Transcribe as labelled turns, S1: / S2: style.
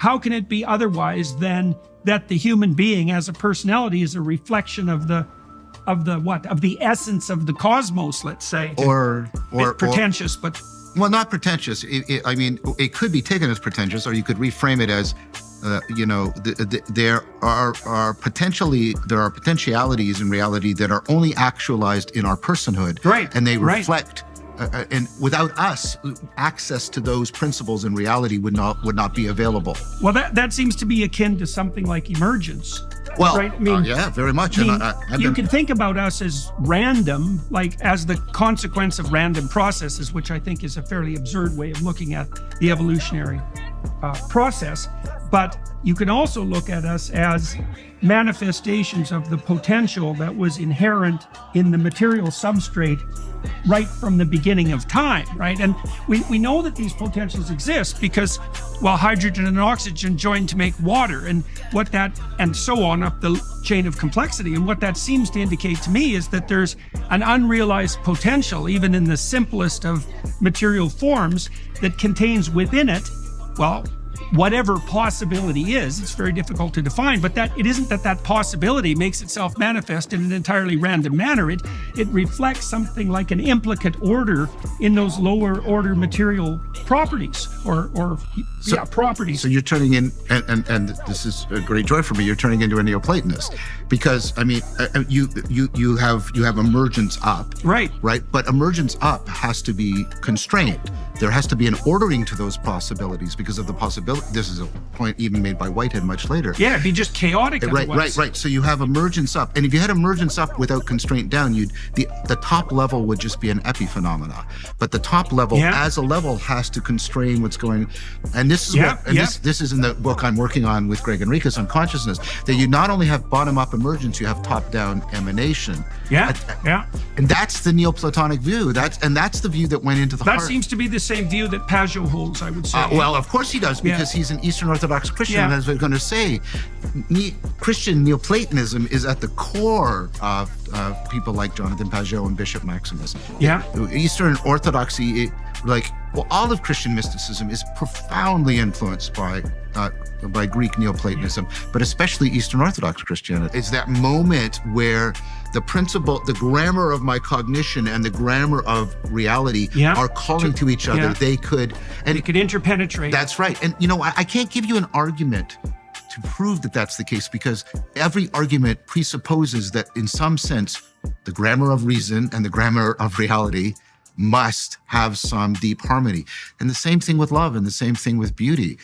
S1: how can it be otherwise than that the human being as a personality is a reflection of the essence of the cosmos, let's say.
S2: Or
S1: pretentious, but
S2: well, not pretentious. I mean, it could be taken as pretentious, or you could reframe it as, there are potentialities in reality that are only actualized in our personhood,
S1: right?
S2: And they reflect. And without us, access to those principles in reality would not be available.
S1: Well, that seems to be akin to something like emergence.
S2: Well,
S1: right? I mean,
S2: yeah, very much.
S1: You can think about us as random, like as the consequence of random processes, which I think is a fairly absurd way of looking at the evolutionary process. But you can also look at us as manifestations of the potential that was inherent in the material substrate right from the beginning of time, right? And we know that these potentials exist because, well, hydrogen and oxygen join to make water, and so on up the chain of complexity. And what that seems to indicate to me is that there's an unrealized potential, even in the simplest of material forms, that contains within it, well, whatever possibility is. It's very difficult to define, but that it isn't that possibility makes itself manifest in an entirely random manner. It reflects something like an implicate order in those lower order material properties or properties.
S2: So you're turning in, and this is a great joy for me, you're turning into a Neoplatonist, because I mean, you have emergence up,
S1: right?
S2: But emergence up has to be constrained. There has to be an ordering to those possibilities because of the possibility. This is a point even made by Whitehead much later.
S1: Yeah, it'd be just chaotic otherwise.
S2: Right. So you have emergence up, and if you had emergence up without constraint down, the top level would just be an epiphenomena. But the top level, as a level, has to constrain what's going. And this is this is in the book I'm working on with Greg Enriquez on consciousness. That you not only have bottom-up emergence, you have top-down emanation.
S1: Yeah.
S2: And that's the Neoplatonic view. That's the view that went into the heart.
S1: That seems to be the same view that Pajot holds, I would say.
S2: Well, of course he does, because he's an Eastern Orthodox Christian. And as we're going to say, Christian Neoplatonism is at the core of people like Jonathan Pajot and Bishop Maximus.
S1: Yeah.
S2: Eastern Orthodoxy, all of Christian mysticism is profoundly influenced by Greek Neoplatonism, but especially Eastern Orthodox Christianity. It's that moment where the principle, the grammar of my cognition and the grammar of reality are calling to each other. They could
S1: interpenetrate.
S2: That's right. And I can't give you an argument to prove that that's the case, because every argument presupposes that in some sense, the grammar of reason and the grammar of reality must have some deep harmony. And the same thing with love, and the same thing with beauty.